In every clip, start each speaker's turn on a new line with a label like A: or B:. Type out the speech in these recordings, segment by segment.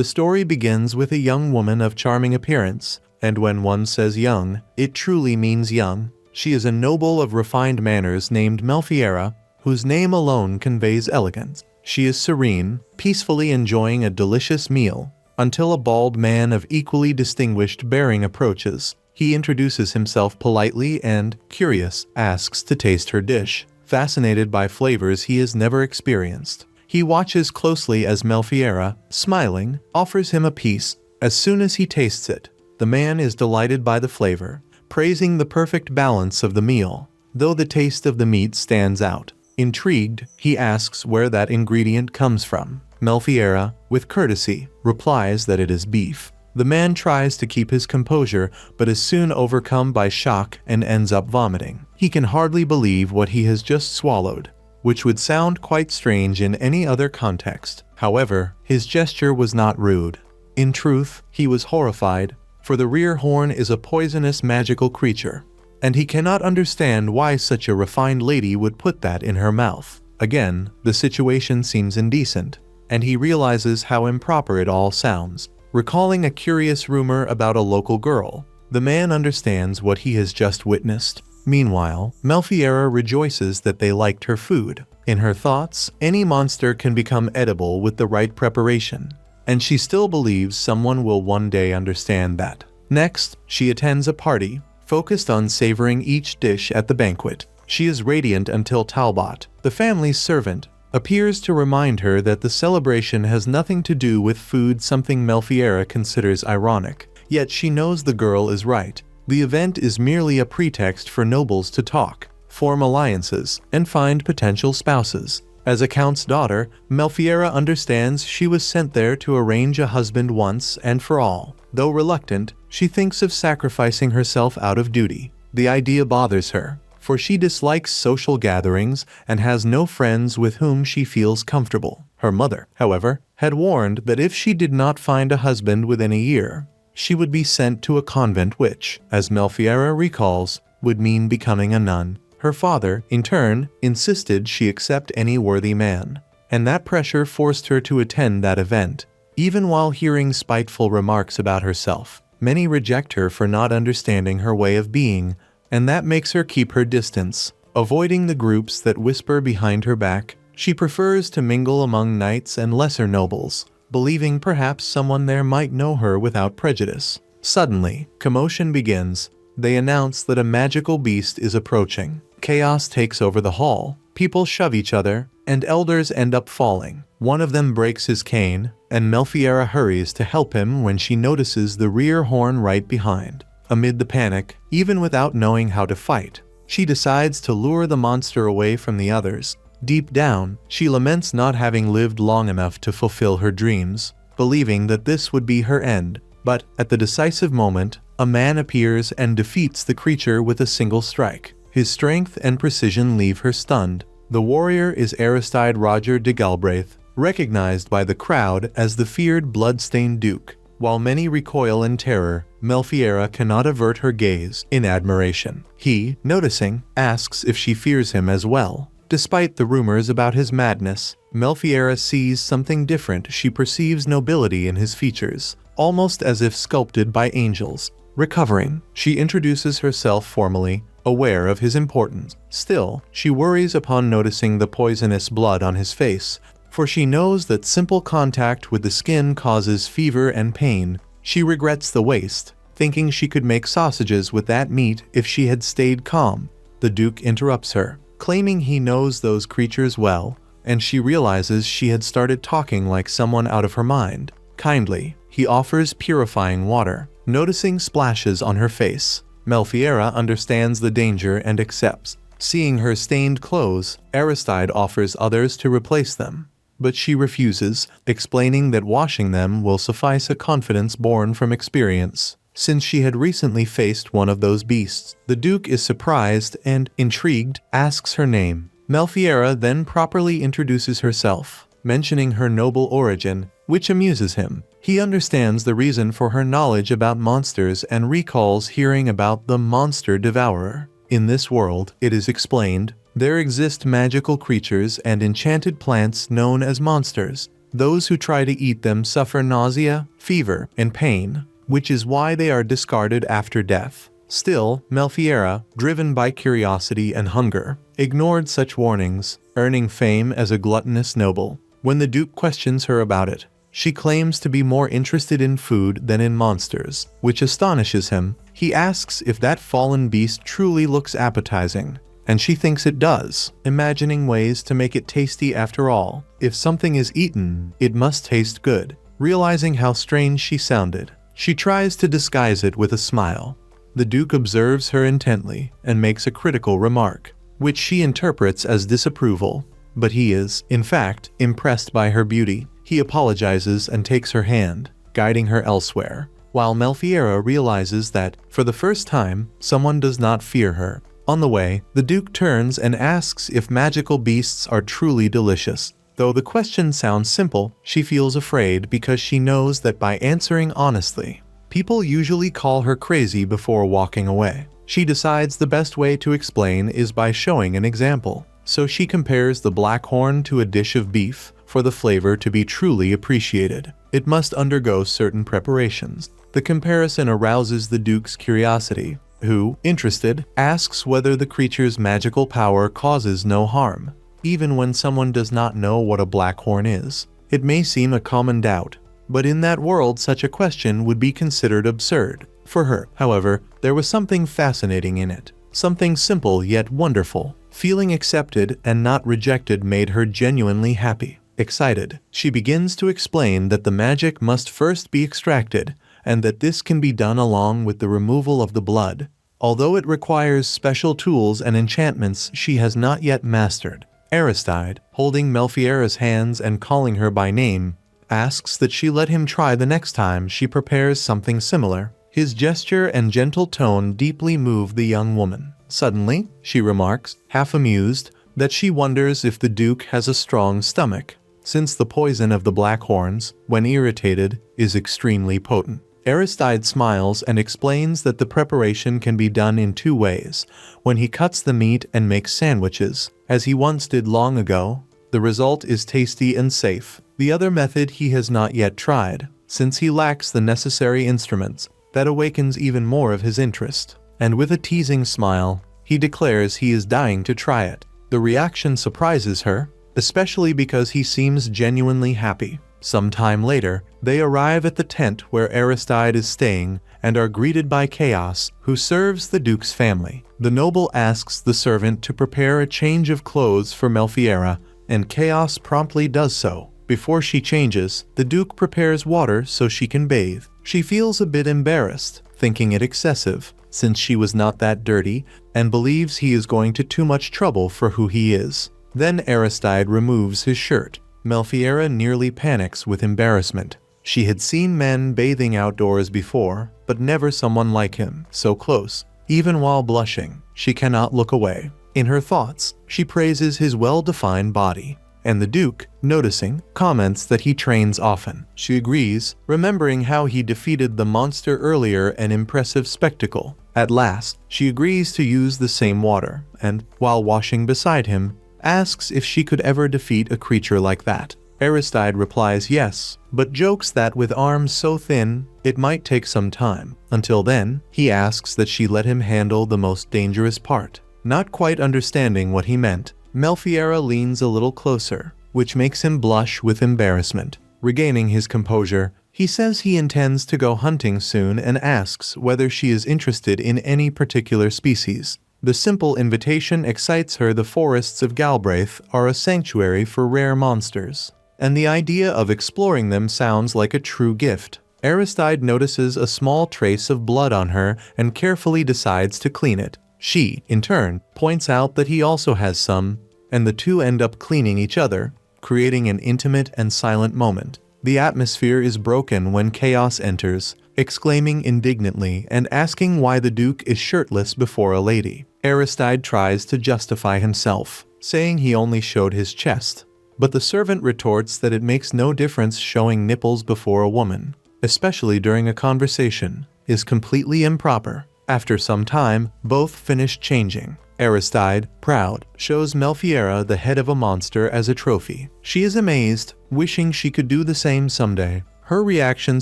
A: The story begins with a young woman of charming appearance, and when one says young, it truly means young. She is a noble of refined manners named Melphiera, whose name alone conveys elegance. She is serene, peacefully enjoying a delicious meal, until a bald man of equally distinguished bearing approaches. He introduces himself politely and, curious, asks to taste her dish, fascinated by flavors he has never experienced. He watches closely as Melphiera, smiling, offers him a piece. As soon as he tastes it, the man is delighted by the flavor, praising the perfect balance of the meal, though the taste of the meat stands out. Intrigued, he asks where that ingredient comes from. Melphiera, with courtesy, replies that it is beef. The man tries to keep his composure, but is soon overcome by shock and ends up vomiting. He can hardly believe what he has just swallowed, which would sound quite strange in any other context. However, his gesture was not rude. In truth, he was horrified, for the rear horn is a poisonous magical creature, and he cannot understand why such a refined lady would put that in her mouth. Again, the situation seems indecent, and he realizes how improper it all sounds. Recalling a curious rumor about a local girl, the man understands what he has just witnessed. Meanwhile, Melphiera rejoices that they liked her food. In her thoughts, any monster can become edible with the right preparation, and she still believes someone will one day understand that. Next, she attends a party, focused on savoring each dish at the banquet. She is radiant until Talbot, the family's servant, appears to remind her that the celebration has nothing to do with food, something Melphiera considers ironic. Yet she knows the girl is right. The event is merely a pretext for nobles to talk, form alliances, and find potential spouses. As a count's daughter, Melphiera understands she was sent there to arrange a husband once and for all. Though reluctant, she thinks of sacrificing herself out of duty. The idea bothers her, for she dislikes social gatherings and has no friends with whom she feels comfortable. Her mother, however, had warned that if she did not find a husband within a year, she would be sent to a convent which, as Melphiera recalls, would mean becoming a nun. Her father, in turn, insisted she accept any worthy man, and that pressure forced her to attend that event. Even while hearing spiteful remarks about herself, many reject her for not understanding her way of being, and that makes her keep her distance. Avoiding the groups that whisper behind her back, she prefers to mingle among knights and lesser nobles, believing perhaps someone there might know her without prejudice. Suddenly, commotion begins. They announce that a magical beast is approaching. Chaos takes over the hall. People shove each other, and elders end up falling. One of them breaks his cane, and Melphiera hurries to help him when she notices the rear horn right behind. Amid the panic, even without knowing how to fight, she decides to lure the monster away from the others. Deep down, she laments not having lived long enough to fulfill her dreams, believing that this would be her end. But, at the decisive moment, a man appears and defeats the creature with a single strike. His strength and precision leave her stunned. The warrior is Aristide Roger de Galbraith, recognized by the crowd as the feared blood-stained Duke. While many recoil in terror, Melphiera cannot avert her gaze in admiration. He, noticing, asks if she fears him as well. Despite the rumors about his madness, Melphiera sees something different. She perceives nobility in his features, almost as if sculpted by angels. Recovering, she introduces herself formally, aware of his importance. Still, she worries upon noticing the poisonous blood on his face, for she knows that simple contact with the skin causes fever and pain. She regrets the waste, thinking she could make sausages with that meat if she had stayed calm. The Duke interrupts her, claiming he knows those creatures well, and she realizes she had started talking like someone out of her mind. Kindly, he offers purifying water, noticing splashes on her face. Melphiera understands the danger and accepts. Seeing her stained clothes, Aristide offers others to replace them, but she refuses, explaining that washing them will suffice, a confidence born from experience. Since she had recently faced one of those beasts, the Duke is surprised and, intrigued, asks her name. Melphiera then properly introduces herself, mentioning her noble origin, which amuses him. He understands the reason for her knowledge about monsters and recalls hearing about the monster devourer. In this world, it is explained, there exist magical creatures and enchanted plants known as monsters. those who try to eat them suffer nausea, fever, and pain, which is why they are discarded after death. Still, Melphiera, driven by curiosity and hunger, ignored such warnings, earning fame as a gluttonous noble. When the Duke questions her about it, she claims to be more interested in food than in monsters, which astonishes him. He asks if that fallen beast truly looks appetizing, and she thinks it does, imagining ways to make it tasty after all. If something is eaten, it must taste good. Realizing how strange she sounded, she tries to disguise it with a smile. The Duke observes her intently and makes a critical remark, which she interprets as disapproval, but he is, in fact, impressed by her beauty. He apologizes and takes her hand, guiding her elsewhere, while Melphiera realizes that, for the first time, someone does not fear her. On the way, the Duke turns and asks if magical beasts are truly delicious. Though the question sounds simple, she feels afraid because she knows that by answering honestly, people usually call her crazy before walking away. She decides the best way to explain is by showing an example. So she compares the black horn to a dish of beef. For the flavor to be truly appreciated, it must undergo certain preparations. The comparison arouses the Duke's curiosity, who, interested, asks whether the creature's magical power causes no harm. Even when someone does not know what a black horn is, it may seem a common doubt, but in that world such a question would be considered absurd. For her, however, there was something fascinating in it, something simple yet wonderful. Feeling accepted and not rejected made her genuinely happy. Excited, she begins to explain that the magic must first be extracted, and that this can be done along with the removal of the blood, although it requires special tools and enchantments she has not yet mastered. Aristide, holding Melphiera's hands and calling her by name, asks that she let him try the next time she prepares something similar. His gesture and gentle tone deeply move the young woman. Suddenly, she remarks, half amused, that she wonders if the Duke has a strong stomach, since the poison of the black horns, when irritated, is extremely potent. Aristide smiles and explains that the preparation can be done in two ways. When he cuts the meat and makes sandwiches, as he once did long ago, the result is tasty and safe. The other method he has not yet tried, since he lacks the necessary instruments. That awakens even more of his interest, and with a teasing smile, he declares he is dying to try it. The reaction surprises her, especially because he seems genuinely happy. Some time later, they arrive at the tent where Aristide is staying and are greeted by Chaos, who serves the Duke's family. The noble asks the servant to prepare a change of clothes for Melphiera, and Chaos promptly does so. Before she changes, the Duke prepares water so she can bathe. She feels a bit embarrassed, thinking it excessive, since she was not that dirty, and believes he is going to too much trouble for who he is. Then Aristide removes his shirt. Melphiera nearly panics with embarrassment. She had seen men bathing outdoors before, but never someone like him, so close. Even while blushing, she cannot look away. In her thoughts, she praises his well-defined body, and the Duke, noticing, comments that he trains often. She agrees, remembering how he defeated the monster earlier, an impressive spectacle. At last, she agrees to use the same water, and, while washing beside him, asks if she could ever defeat a creature like that. Aristide replies yes, but jokes that with arms so thin, it might take some time. Until then, he asks that she let him handle the most dangerous part. Not quite understanding what he meant, Melphiera leans a little closer, which makes him blush with embarrassment. Regaining his composure, he says he intends to go hunting soon and asks whether she is interested in any particular species. The simple invitation excites her. The forests of Galbraith are a sanctuary for rare monsters, and the idea of exploring them sounds like a true gift. Aristide notices a small trace of blood on her and carefully decides to clean it. She, in turn, points out that he also has some, and the two end up cleaning each other, creating an intimate and silent moment. The atmosphere is broken when Chaos enters, exclaiming indignantly and asking why the Duke is shirtless before a lady. Aristide tries to justify himself, saying he only showed his chest, but the servant retorts that it makes no difference showing nipples before a woman, especially during a conversation, is completely improper. After some time, both finish changing. Aristide, proud, shows Melphiera the head of a monster as a trophy. She is amazed, wishing she could do the same someday. Her reaction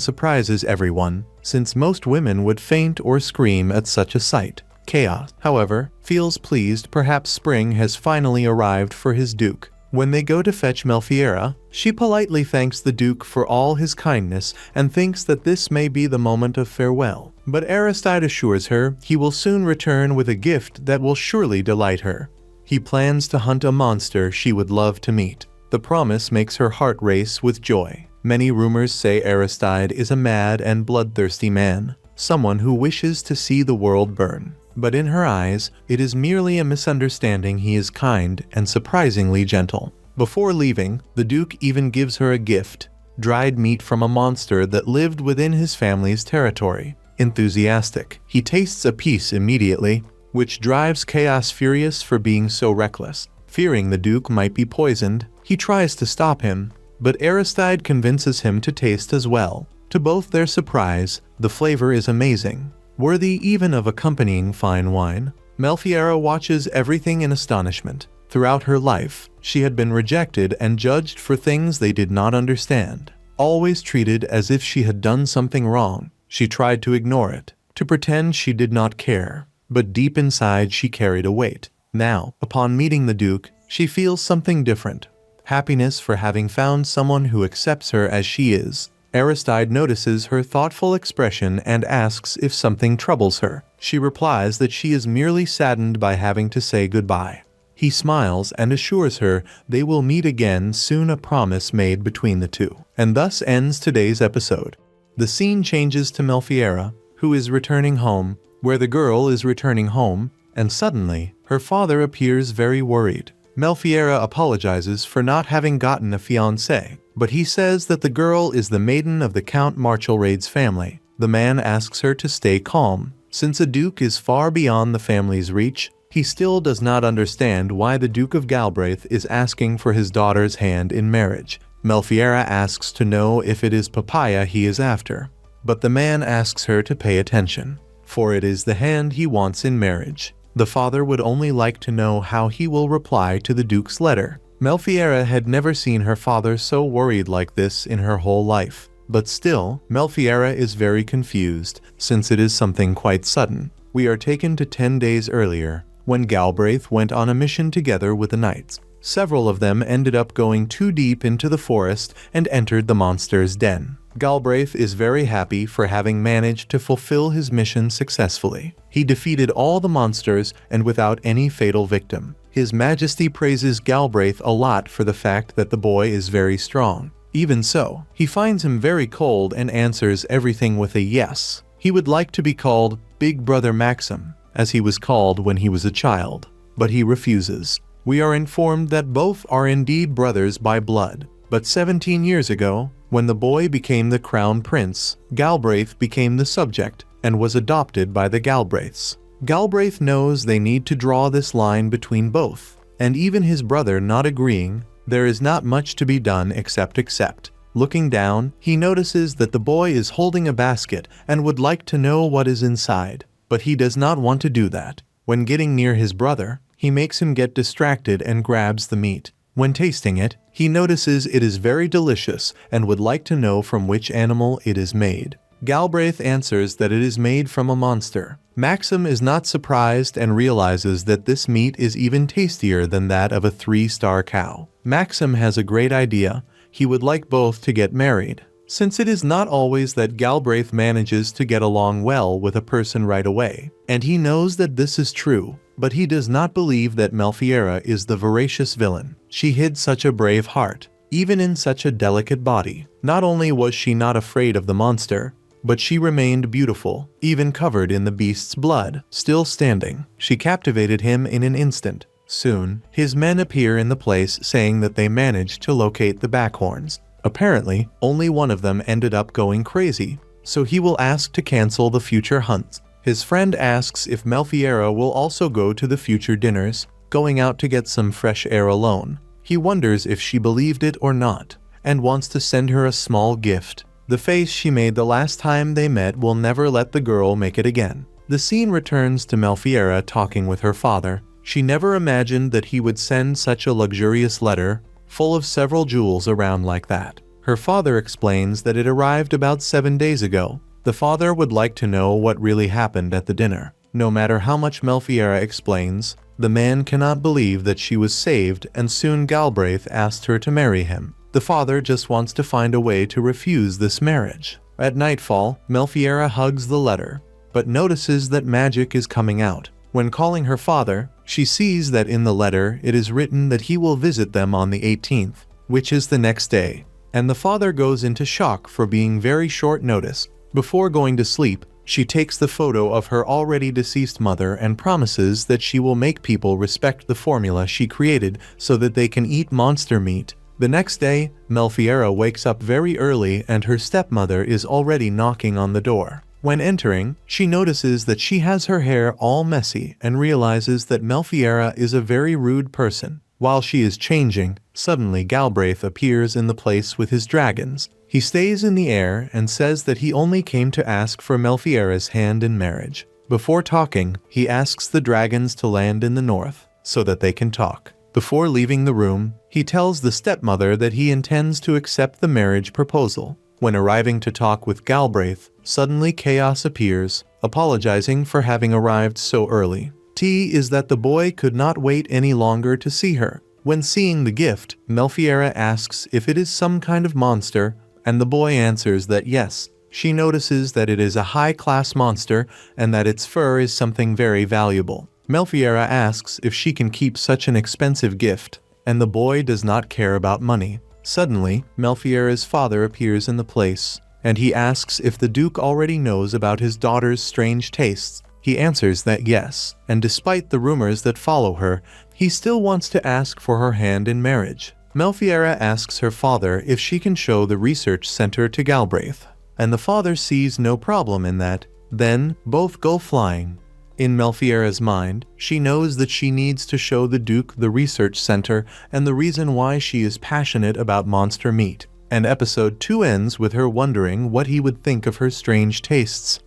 A: surprises everyone, since most women would faint or scream at such a sight. Chaos, however, feels pleased perhaps spring has finally arrived for his duke. When they go to fetch Melphiera, she politely thanks the duke for all his kindness and thinks that this may be the moment of farewell. But Aristide assures her he will soon return with a gift that will surely delight her. He plans to hunt a monster she would love to meet. The promise makes her heart race with joy. Many rumors say Aristide is a mad and bloodthirsty man, someone who wishes to see the world burn. But in her eyes, it is merely a misunderstanding. He is kind and surprisingly gentle. Before leaving, the Duke even gives her a gift: dried meat from a monster that lived within his family's territory. Enthusiastic, he tastes a piece immediately, which drives Chaos furious for being so reckless. Fearing the Duke might be poisoned, he tries to stop him, but Aristide convinces him to taste as well. To both their surprise, the flavor is amazing, worthy even of accompanying fine wine. Melphiera watches everything in astonishment. Throughout her life, she had been rejected and judged for things they did not understand. Always treated as if she had done something wrong, she tried to ignore it, to pretend she did not care. But deep inside she carried a weight. Now, upon meeting the Duke, she feels something different. Happiness for having found someone who accepts her as she is. Aristide notices her thoughtful expression and asks if something troubles her. She replies that she is merely saddened by having to say goodbye. He smiles and assures her they will meet again soon, a promise made between the two. And thus ends today's episode. The scene changes to Melphiera, who is returning home, where the girl is returning home, and suddenly, her father appears very worried. Melphiera apologizes for not having gotten a fiancé, but he says that the girl is the maiden of the Count Marchalrayd's family. The man asks her to stay calm. Since a duke is far beyond the family's reach, he still does not understand why the Duke of Galbraith is asking for his daughter's hand in marriage. Melphiera asks to know if it is papaya he is after, but the man asks her to pay attention, for it is the hand he wants in marriage. The father would only like to know how he will reply to the Duke's letter. Melphiera had never seen her father so worried like this in her whole life. But still, Melphiera is very confused, since it is something quite sudden. We are taken to 10 days earlier, when Galbraith went on a mission together with the knights. Several of them ended up going too deep into the forest and entered the monster's den. Galbraith is very happy for having managed to fulfill his mission successfully. He defeated all the monsters and without any fatal victim. His Majesty praises Galbraith a lot for the fact that the boy is very strong. Even so, he finds him very cold and answers everything with a yes. He would like to be called Big Brother Maxim, as he was called when he was a child, but he refuses. We are informed that both are indeed brothers by blood, but 17 years ago, when the boy became the crown prince, Galbraith became the subject and was adopted by the Galbraiths. Galbraith knows they need to draw this line between both, and even his brother not agreeing, there is not much to be done except accept. Looking down, he notices that the boy is holding a basket and would like to know what is inside, but he does not want to do that. When getting near his brother, he makes him get distracted and grabs the meat. When tasting it, he notices it is very delicious and would like to know from which animal it is made. Galbraith answers that it is made from a monster. Maxim is not surprised and realizes that this meat is even tastier than that of a 3-star cow. Maxim has a great idea. He would like both to get married. Since it is not always that Galbraith manages to get along well with a person right away, and he knows that this is true, but he does not believe that Melphiera is the voracious villain. She hid such a brave heart, even in such a delicate body. Not only was she not afraid of the monster, but she remained beautiful, even covered in the beast's blood. Still standing, she captivated him in an instant. Soon, his men appear in the place saying that they managed to locate the backhorns. Apparently, only one of them ended up going crazy, so he will ask to cancel the future hunts. His friend asks if Melphiera will also go to the future dinners, going out to get some fresh air alone. He wonders if she believed it or not, and wants to send her a small gift. The face she made the last time they met will never let the girl make it again. The scene returns to Melphiera talking with her father. She never imagined that he would send such a luxurious letter, full of several jewels around like that. Her father explains that it arrived about 7 days ago. The father would like to know what really happened at the dinner. No matter how much Melphiera explains, the man cannot believe that she was saved, and soon Galbraith asked her to marry him. The father just wants to find a way to refuse this marriage. At nightfall, Melphiera hugs the letter, but notices that magic is coming out. When calling her father, she sees that in the letter it is written that he will visit them on the 18th, which is the next day. And the father goes into shock for being very short notice. Before going to sleep, she takes the photo of her already deceased mother and promises that she will make people respect the formula she created so that they can eat monster meat. The next day, Melphiera wakes up very early and her stepmother is already knocking on the door. When entering, she notices that she has her hair all messy and realizes that Melphiera is a very rude person. While she is changing, suddenly Galbraith appears in the place with his dragons. He stays in the air and says that he only came to ask for Melphiera's hand in marriage. Before talking, he asks the dragons to land in the north so that they can talk. Before leaving the room, he tells the stepmother that he intends to accept the marriage proposal. When arriving to talk with Galbraith, suddenly chaos appears, apologizing for having arrived so early. Tea is that the boy could not wait any longer to see her. When seeing the gift, Melphiera asks if it is some kind of monster, and the boy answers that yes. She notices that it is a high-class monster and that its fur is something very valuable. Melphiera asks if she can keep such an expensive gift, and the boy does not care about money. Suddenly, Melphiera's father appears in the place, and he asks if the Duke already knows about his daughter's strange tastes. He answers that yes, and despite the rumors that follow her, he still wants to ask for her hand in marriage. Melphiera asks her father if she can show the research center to Galbraith, and the father sees no problem in that. Then, both go flying. In Melphiera's mind, she knows that she needs to show the Duke the research center and the reason why she is passionate about monster meat. And episode 2 ends with her wondering what he would think of her strange tastes.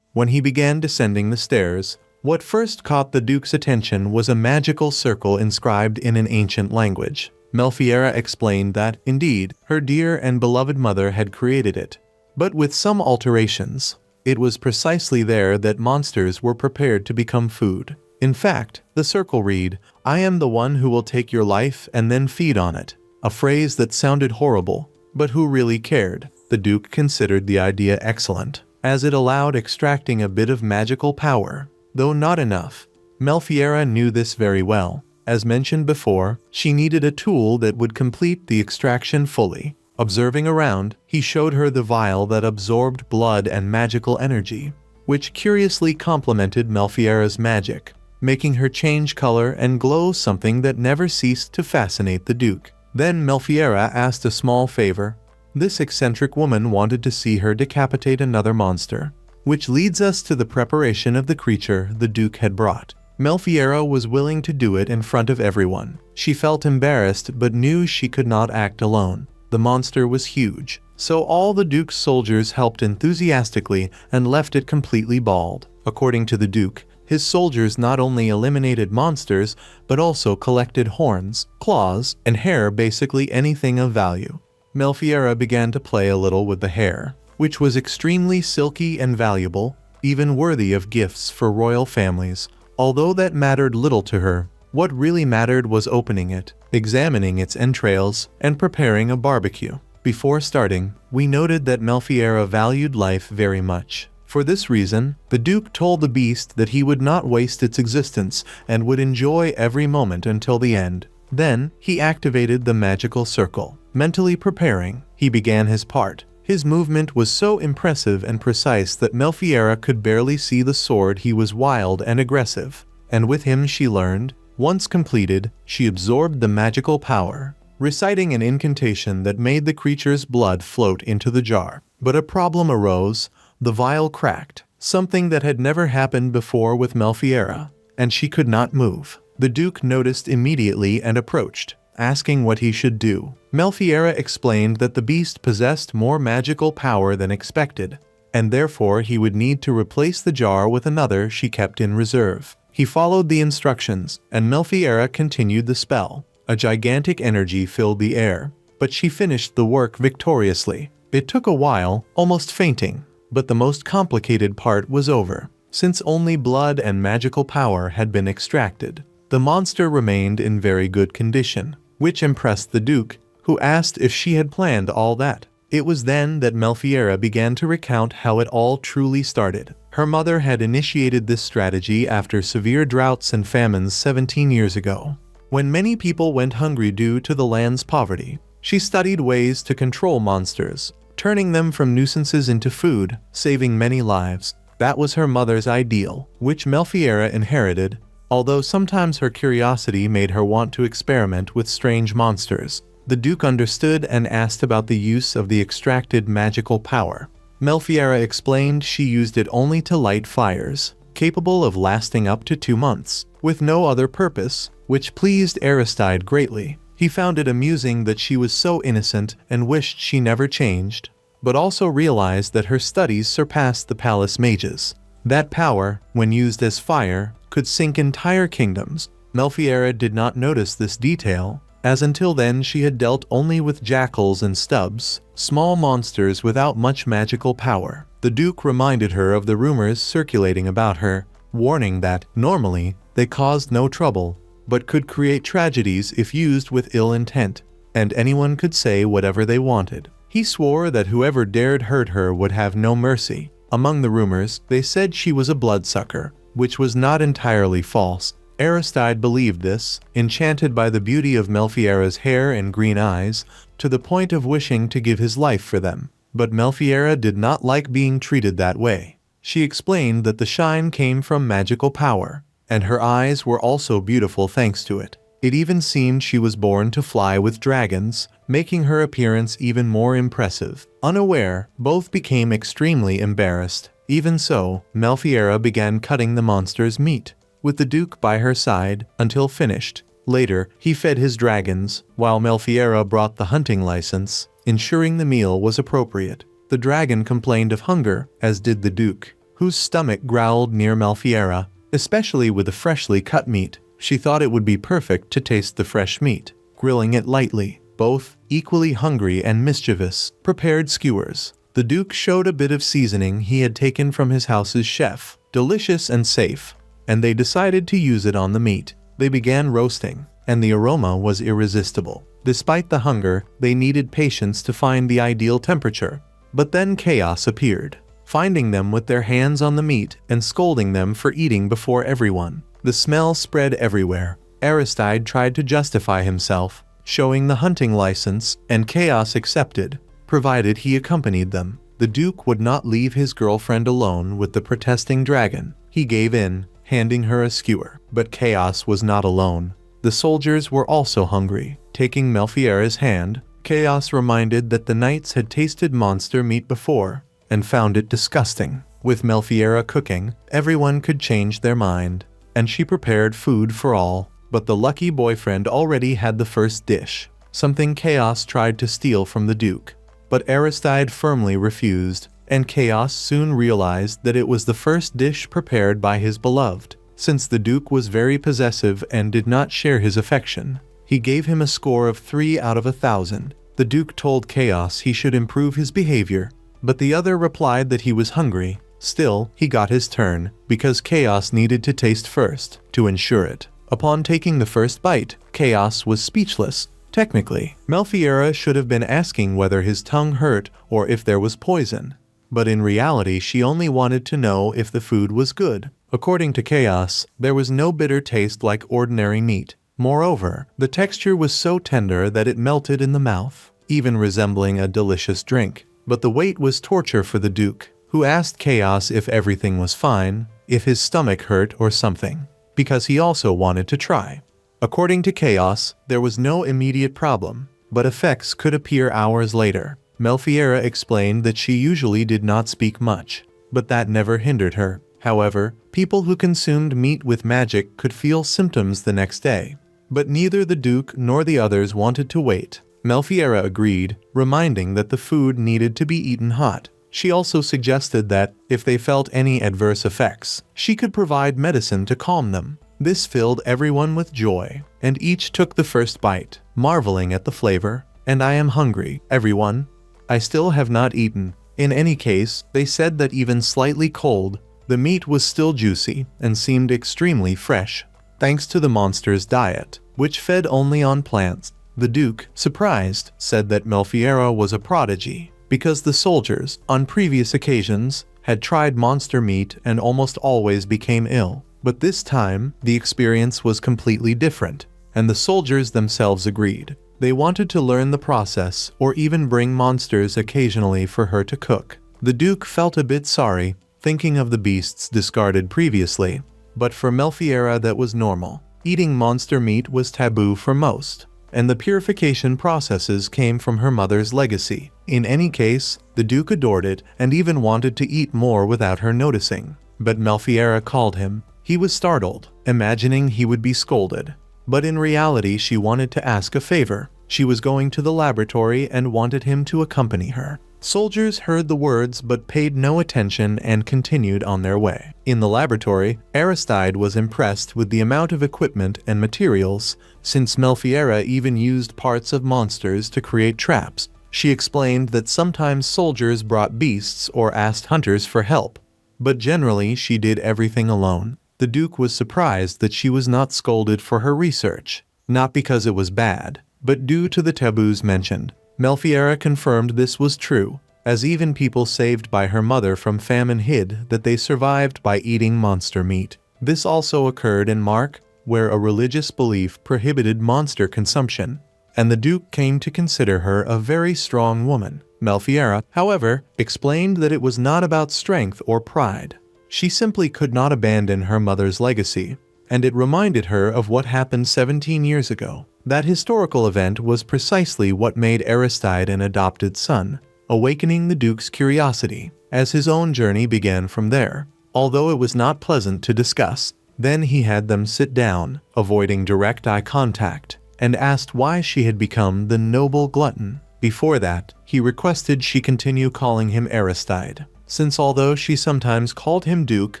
A: When he began descending the stairs, what first caught the Duke's attention was a magical circle inscribed in an ancient language. Melphiera explained that, indeed, her dear and beloved mother had created it, but with some alterations. It was precisely there that monsters were prepared to become food. In fact, the circle read, "I am the one who will take your life and then feed on it," a phrase that sounded horrible, but who really cared? The Duke considered the idea excellent, as it allowed extracting a bit of magical power, though not enough. Melphiera knew this very well. As mentioned before, she needed a tool that would complete the extraction fully. Observing around, he showed her the vial that absorbed blood and magical energy, which curiously complemented Melphiera's magic, making her change color and glow, something that never ceased to fascinate the Duke. Then Melphiera asked a small favor. This eccentric woman wanted to see her decapitate another monster, which leads us to the preparation of the creature the Duke had brought. Melphiera was willing to do it in front of everyone. She felt embarrassed but knew she could not act alone. The monster was huge, so all the Duke's soldiers helped enthusiastically and left it completely bald. According to the Duke, his soldiers not only eliminated monsters, but also collected horns, claws, and hair, basically anything of value. Melphiera began to play a little with the hair, which was extremely silky and valuable, even worthy of gifts for royal families. Although that mattered little to her, what really mattered was opening it, examining its entrails, and preparing a barbecue. Before starting, we noted that Melphiera valued life very much. For this reason, the Duke told the beast that he would not waste its existence and would enjoy every moment until the end. Then, he activated the magical circle. Mentally preparing, he began his part. His movement was so impressive and precise that Melphiera could barely see the sword. He was wild and aggressive, and with him she learned. Once completed, she absorbed the magical power, reciting an incantation that made the creature's blood float into the jar. But a problem arose. The vial cracked, something that had never happened before with Melphiera, and she could not move. The Duke noticed immediately and approached, asking what he should do. Melphiera explained that the beast possessed more magical power than expected, and therefore he would need to replace the jar with another she kept in reserve. He followed the instructions, and Melphiera continued the spell. A gigantic energy filled the air, but she finished the work victoriously. It took a while, almost fainting, but the most complicated part was over. Since only blood and magical power had been extracted, the monster remained in very good condition, which impressed the Duke, who asked if she had planned all that. It was then that Melphiera began to recount how it all truly started. Her mother had initiated this strategy after severe droughts and famines 17 years ago, when many people went hungry due to the land's poverty. She studied ways to control monsters, turning them from nuisances into food, saving many lives. That was her mother's ideal, which Melphiera inherited, although sometimes her curiosity made her want to experiment with strange monsters. The Duke understood and asked about the use of the extracted magical power. Melphiera explained she used it only to light fires, capable of lasting up to 2 months, with no other purpose, which pleased Aristide greatly. He found it amusing that she was so innocent and wished she never changed, but also realized that her studies surpassed the palace mages. That power, when used as fire, could sink entire kingdoms. Melphiera did not notice this detail, as until then she had dealt only with jackals and stubs, small monsters without much magical power. The Duke reminded her of the rumors circulating about her, warning that, normally, they caused no trouble, but could create tragedies if used with ill intent, and anyone could say whatever they wanted. He swore that whoever dared hurt her would have no mercy. Among the rumors, they said she was a bloodsucker, which was not entirely false. Aristide believed this, enchanted by the beauty of Melphiera's hair and green eyes, to the point of wishing to give his life for them. But Melphiera did not like being treated that way. She explained that the shine came from magical power, and her eyes were also beautiful thanks to it. It even seemed she was born to fly with dragons, making her appearance even more impressive. Unaware, both became extremely embarrassed. Even so, Melphiera began cutting the monster's meat, with the Duke by her side, until finished. Later, he fed his dragons, while Melphiera brought the hunting license, ensuring the meal was appropriate. The dragon complained of hunger, as did the Duke, whose stomach growled near Melphiera, especially with the freshly cut meat. She thought it would be perfect to taste the fresh meat, grilling it lightly. Both, equally hungry and mischievous, prepared skewers. The Duke showed a bit of seasoning he had taken from his house's chef, delicious and safe, and they decided to use it on the meat. They began roasting, and the aroma was irresistible. Despite the hunger, they needed patience to find the ideal temperature. But then chaos appeared, finding them with their hands on the meat and scolding them for eating before everyone. The smell spread everywhere. Aristide tried to justify himself, showing the hunting license, and Chaos accepted, provided he accompanied them. The Duke would not leave his girlfriend alone with the protesting dragon. He gave in, handing her a skewer. But Chaos was not alone. The soldiers were also hungry. Taking Melphiera's hand, Chaos reminded that the knights had tasted monster meat before, and found it disgusting. With Melphiera cooking, everyone could change their mind, and she prepared food for all. But the lucky boyfriend already had the first dish, something Chaos tried to steal from the Duke. But Aristide firmly refused, and Chaos soon realized that it was the first dish prepared by his beloved. Since the Duke was very possessive and did not share his affection, he gave him a score of 3 out of 1,000. The Duke told Chaos he should improve his behavior, but the other replied that he was hungry. Still, he got his turn, because Chaos needed to taste first, to ensure it. Upon taking the first bite, Chaos was speechless. Technically, Melphiera should have been asking whether his tongue hurt or if there was poison. But in reality, she only wanted to know if the food was good. According to Chaos, there was no bitter taste like ordinary meat. Moreover, the texture was so tender that it melted in the mouth, even resembling a delicious drink. But the wait was torture for the Duke, who asked Chaos if everything was fine, if his stomach hurt or something, because he also wanted to try. According to Chaos, there was no immediate problem, but effects could appear hours later. Melphiera explained that she usually did not speak much, but that never hindered her. However, people who consumed meat with magic could feel symptoms the next day. But neither the Duke nor the others wanted to wait. Melphiera agreed, reminding that the food needed to be eaten hot. She also suggested that, if they felt any adverse effects, she could provide medicine to calm them. This filled everyone with joy, and each took the first bite, marveling at the flavor. "And I am hungry, everyone. I still have not eaten." In any case, they said that even slightly cold, the meat was still juicy and seemed extremely fresh, thanks to the monster's diet, which fed only on plants. The Duke, surprised, said that Melphiera was a prodigy, because the soldiers, on previous occasions, had tried monster meat and almost always became ill. But this time, the experience was completely different, and the soldiers themselves agreed. They wanted to learn the process or even bring monsters occasionally for her to cook. The Duke felt a bit sorry, thinking of the beasts discarded previously, but for Melphiera that was normal. Eating monster meat was taboo for most, and the purification processes came from her mother's legacy. In any case, the Duke adored it and even wanted to eat more without her noticing. But Melphiera called him. He was startled, imagining he would be scolded. But in reality, she wanted to ask a favor. She was going to the laboratory and wanted him to accompany her. Soldiers heard the words but paid no attention and continued on their way. In the laboratory, Aristide was impressed with the amount of equipment and materials, since Melphiera even used parts of monsters to create traps. She explained that sometimes soldiers brought beasts or asked hunters for help, but generally she did everything alone. The Duke was surprised that she was not scolded for her research, not because it was bad, but due to the taboos mentioned. Melphiera confirmed this was true, as even people saved by her mother from famine hid that they survived by eating monster meat. This also occurred in Mark, where a religious belief prohibited monster consumption, and the Duke came to consider her a very strong woman. Melphiera, however, explained that it was not about strength or pride. She simply could not abandon her mother's legacy, and it reminded her of what happened 17 years ago. That historical event was precisely what made Aristide an adopted son, awakening the Duke's curiosity, as his own journey began from there. Although it was not pleasant to discuss, then he had them sit down, avoiding direct eye contact, and asked why she had become the noble glutton. Before that, he requested she continue calling him Aristide, since although she sometimes called him Duke,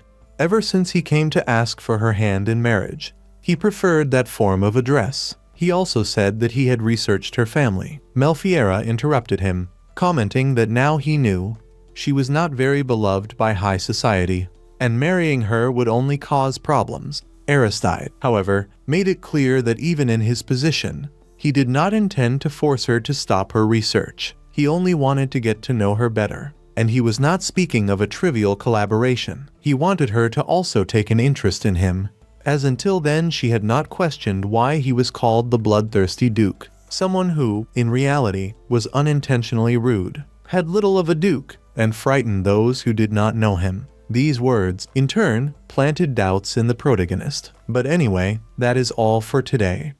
A: ever since he came to ask for her hand in marriage, he preferred that form of address. He also said that he had researched her family. Melphiera interrupted him, commenting that now he knew she was not very beloved by high society, and marrying her would only cause problems. Aristide, however, made it clear that even in his position, he did not intend to force her to stop her research. He only wanted to get to know her better, and he was not speaking of a trivial collaboration. He wanted her to also take an interest in him, as until then she had not questioned why he was called the bloodthirsty Duke. Someone who, in reality, was unintentionally rude, had little of a duke, and frightened those who did not know him. These words, in turn, planted doubts in the protagonist. But anyway, that is all for today.